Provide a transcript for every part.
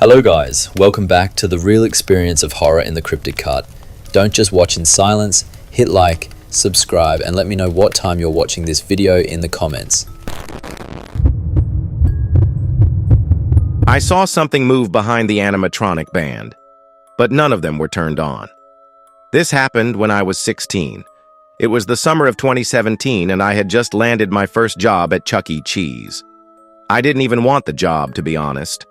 Hello guys, welcome back to the real experience of horror in the cryptic cut. Don't just watch in silence, hit like, subscribe, and let me know what time you're watching this video in the comments. I saw something move behind the animatronic band, but none of them were turned on. This happened when I was 16. It was the summer of 2017 and I had just landed my first job at Chuck E. Cheese. I didn't even want the job, to be honest.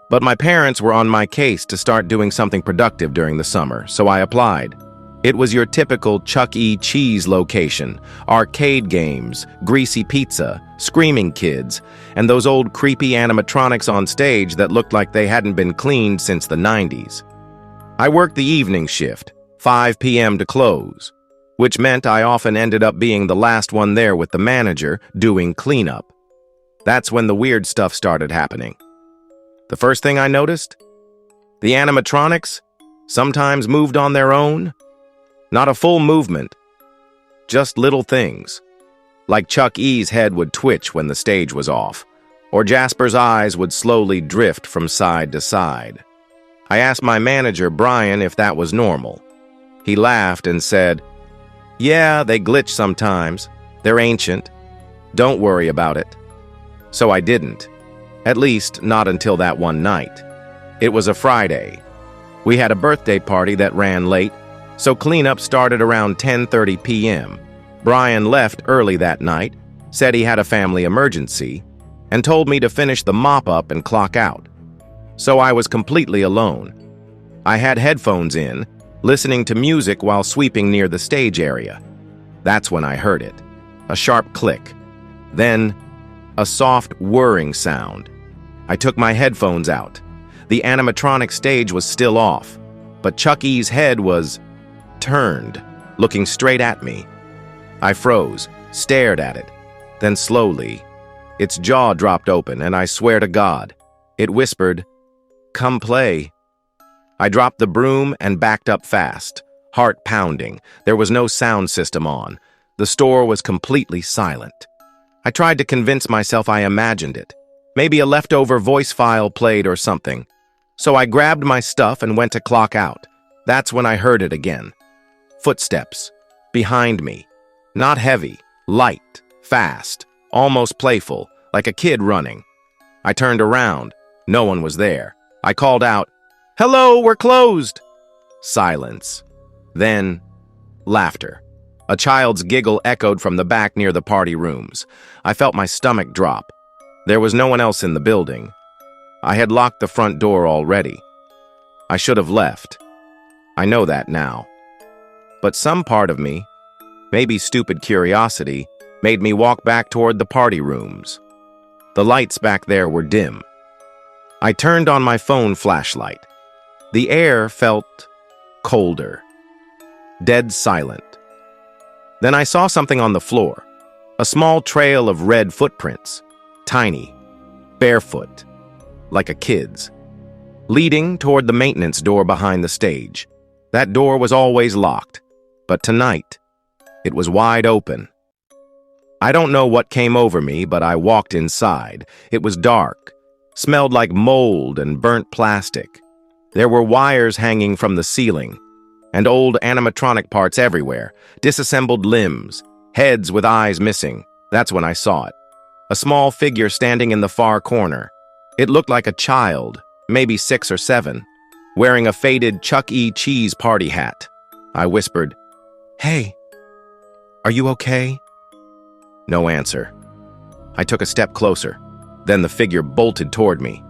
But my parents were on my case to start doing something productive during the summer, so I applied. It was your typical Chuck E. Cheese location, arcade games, greasy pizza, screaming kids, and those old creepy animatronics on stage that looked like they hadn't been cleaned since the 90s. I worked the evening shift, 5 p.m. to close, which meant I often ended up being the last one there with the manager doing cleanup. That's when the weird stuff started happening. The first thing I noticed? The animatronics sometimes moved on their own. Not a full movement, just little things. Like Chuck E.'s head would twitch when the stage was off, or Jasper's eyes would slowly drift from side to side. I asked my manager, Brian, if that was normal. He laughed and said, "Yeah, they glitch sometimes. They're ancient. Don't worry about it." So I didn't. At least, not until that one night. It was a Friday. We had a birthday party that ran late, so cleanup started around 10:30 p.m. Brian left early that night, said he had a family emergency, and told me to finish the mop-up and clock out. So I was completely alone. I had headphones in, listening to music while sweeping near the stage area. That's when I heard it. A sharp click. Then, a soft whirring sound. I took my headphones out. The animatronic stage was still off, but Chuck E.'s head was turned, looking straight at me. I froze, stared at it. Then slowly, its jaw dropped open, and I swear to God, it whispered, "Come play." I dropped the broom and backed up fast, heart pounding. There was no sound system on. The store was completely silent. I tried to convince myself I imagined it. Maybe a leftover voice file played or something. So I grabbed my stuff and went to clock out. That's when I heard it again. Footsteps. Behind me. Not heavy. Light. Fast. Almost playful. Like a kid running. I turned around. No one was there. I called out, "Hello, we're closed!" Silence. Then, laughter. A child's giggle echoed from the back near the party rooms. I felt my stomach drop. There was no one else in the building. I had locked the front door already. I should have left. I know that now. But some part of me, maybe stupid curiosity, made me walk back toward the party rooms. The lights back there were dim. I turned on my phone flashlight. The air felt colder. Dead silent. Then I saw something on the floor. A small trail of red footprints. Tiny. Barefoot. Like a kid's. Leading toward the maintenance door behind the stage. That door was always locked. But tonight, it was wide open. I don't know what came over me, but I walked inside. It was dark. Smelled like mold and burnt plastic. There were wires hanging from the ceiling. And old animatronic parts everywhere, disassembled limbs, heads with eyes missing. That's when I saw it. A small figure standing in the far corner. It looked like a child, maybe 6 or 7, wearing a faded Chuck E. Cheese party hat. I whispered, "Hey, are you okay?" No answer. I took a step closer. Then the figure bolted toward me.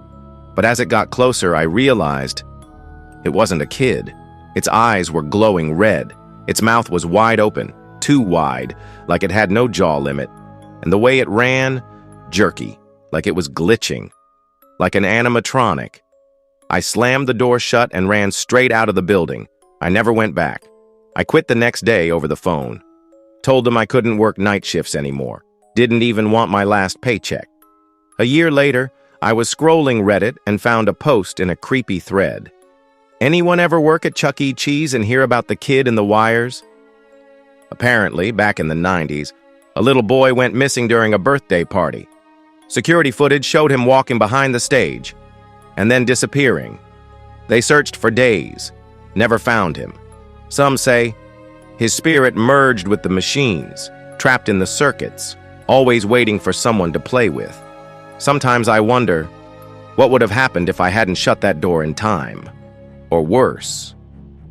But as it got closer, I realized it wasn't a kid. Its eyes were glowing red. Its mouth was wide open, too wide, like it had no jaw limit. And the way it ran, jerky, like it was glitching, like an animatronic. I slammed the door shut and ran straight out of the building. I never went back. I quit the next day over the phone. Told them I couldn't work night shifts anymore. Didn't even want my last paycheck. A year later, I was scrolling Reddit and found a post in a creepy thread. Anyone ever work at Chuck E. Cheese and hear about the kid in the wires? Apparently, back in the 90s, a little boy went missing during a birthday party. Security footage showed him walking behind the stage. and then disappearing. They searched for days, never found him. Some say his spirit merged with the machines, trapped in the circuits, always waiting for someone to play with. Sometimes I wonder, what would have happened if I hadn't shut that door in time? Or worse,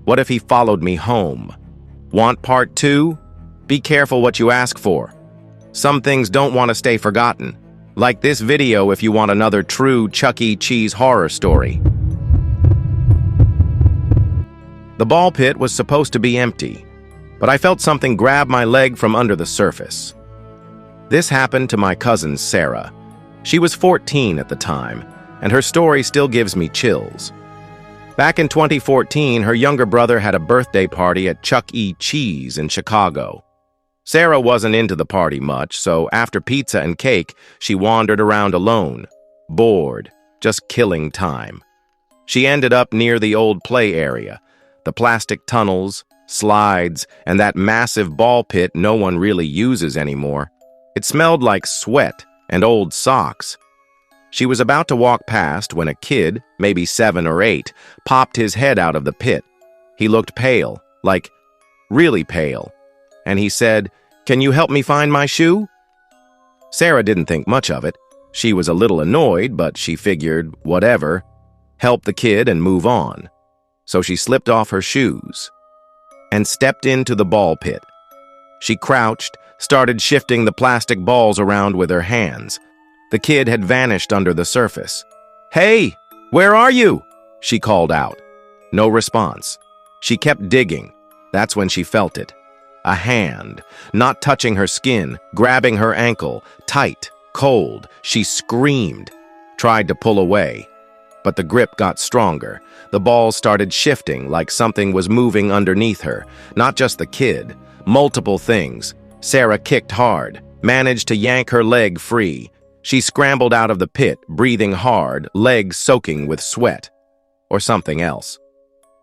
what if he followed me home? Want part 2? Be careful what you ask for. Some things don't want to stay forgotten. Like this video if you want another true Chuck E. Cheese horror story. The ball pit was supposed to be empty, but I felt something grab my leg from under the surface. This happened to my cousin Sarah. She was 14 at the time, and her story still gives me chills. Back in 2014, her younger brother had a birthday party at Chuck E. Cheese in Chicago. Sarah wasn't into the party much, so after pizza and cake, she wandered around alone, bored, just killing time. She ended up near the old play area, the plastic tunnels, slides, and that massive ball pit no one really uses anymore. It smelled like sweat and old socks. She was about to walk past when a kid, maybe 7 or 8, popped his head out of the pit. He looked pale, like really pale, and he said, "Can you help me find my shoe?" Sarah didn't think much of it. She was a little annoyed, but she figured, whatever, help the kid and move on. So she slipped off her shoes and stepped into the ball pit. She crouched, started shifting the plastic balls around with her hands. The kid had vanished under the surface. "Hey, where are you?" she called out. No response. She kept digging. That's when she felt it. A hand, not touching her skin, grabbing her ankle, tight, cold. She screamed, tried to pull away. But the grip got stronger. The balls started shifting like something was moving underneath her. Not just the kid, multiple things. Sarah kicked hard, managed to yank her leg free. She scrambled out of the pit, breathing hard, legs soaking with sweat. Or something else.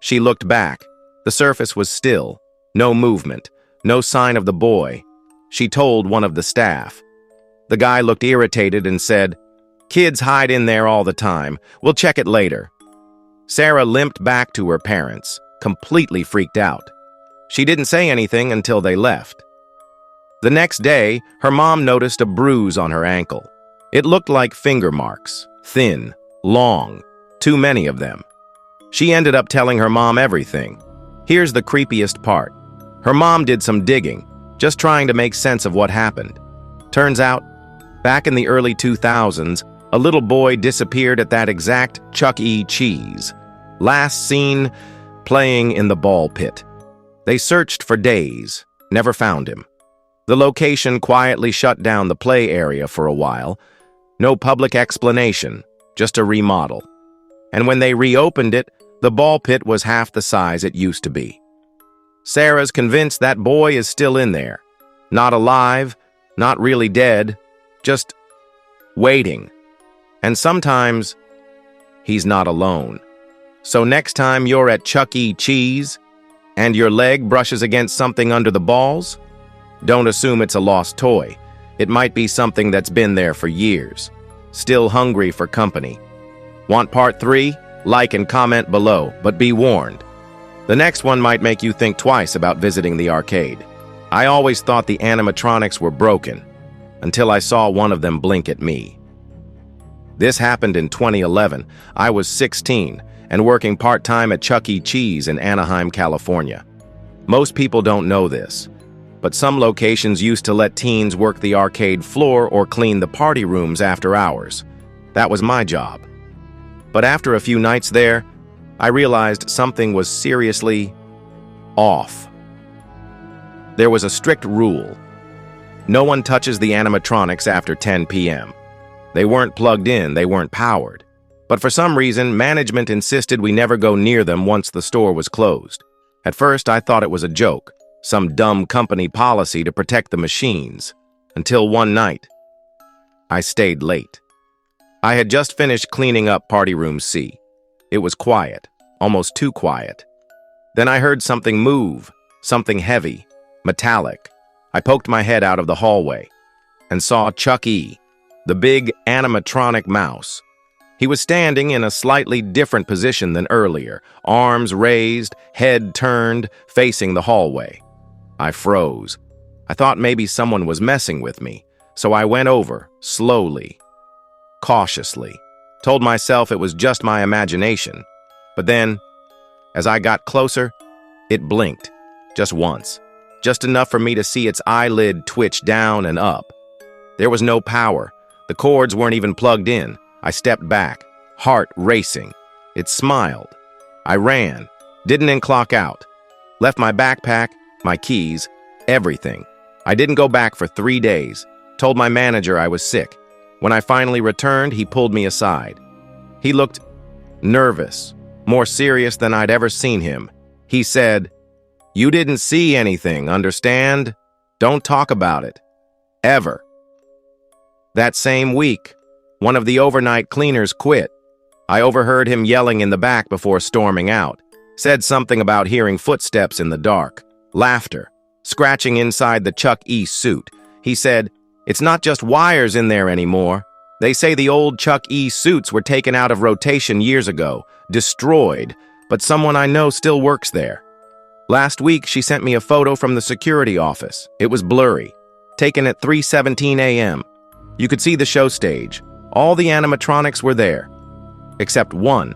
She looked back. The surface was still. No movement. No sign of the boy. She told one of the staff. The guy looked irritated and said, "Kids hide in there all the time. We'll check it later." Sarah limped back to her parents, completely freaked out. She didn't say anything until they left. The next day, her mom noticed a bruise on her ankle. It looked like finger marks, thin, long, too many of them. She ended up telling her mom everything. Here's the creepiest part. Her mom did some digging, just trying to make sense of what happened. Turns out, back in the early 2000s, a little boy disappeared at that exact Chuck E. Cheese. Last seen playing in the ball pit. They searched for days, never found him. The location quietly shut down the play area for a while. No public explanation, just a remodel. And when they reopened it, the ball pit was half the size it used to be. Sarah's convinced that boy is still in there. Not alive, not really dead, just waiting. And sometimes, he's not alone. So next time you're at Chuck E. Cheese and your leg brushes against something under the balls, don't assume it's a lost toy. It might be something that's been there for years, still hungry for company. Want part 3? Like and comment below, but be warned. The next one might make you think twice about visiting the arcade. I always thought the animatronics were broken, until I saw one of them blink at me. This happened in 2011. I was 16 and working part-time at Chuck E. Cheese in Anaheim, California. Most people don't know this, but some locations used to let teens work the arcade floor or clean the party rooms after hours. That was my job. But after a few nights there, I realized something was seriously off. There was a strict rule. No one touches the animatronics after 10 p.m. They weren't plugged in, they weren't powered. But for some reason, management insisted we never go near them once the store was closed. At first, I thought it was a joke, some dumb company policy to protect the machines. Until one night, I stayed late. I had just finished cleaning up Party Room C. It was quiet, almost too quiet. Then I heard something move, something heavy, metallic. I poked my head out of the hallway and saw Chuck E., the big animatronic mouse, He was standing in a slightly different position than earlier, arms raised, head turned, facing the hallway. I froze. I thought maybe someone was messing with me, so I went over, slowly, cautiously. Told myself it was just my imagination. But then, as I got closer, it blinked, just once, just enough for me to see its eyelid twitch down and up. There was no power. The cords weren't even plugged in. I stepped back, heart racing. It smiled. I ran, didn't clock out. Left my backpack, my keys, everything. I didn't go back for 3 days. Told my manager I was sick. When I finally returned, he pulled me aside. He looked nervous, more serious than I'd ever seen him. He said, "You didn't see anything, understand? Don't talk about it. Ever." That same week, one of the overnight cleaners quit. I overheard him yelling in the back before storming out. Said something about hearing footsteps in the dark, laughter, scratching inside the Chuck E. suit. He said, "It's not just wires in there anymore. They say the old Chuck E. suits were taken out of rotation years ago, destroyed, but someone I know still works there." Last week, she sent me a photo from the security office. It was blurry, taken at 3:17 a.m. You could see the show stage. All the animatronics were there, except one,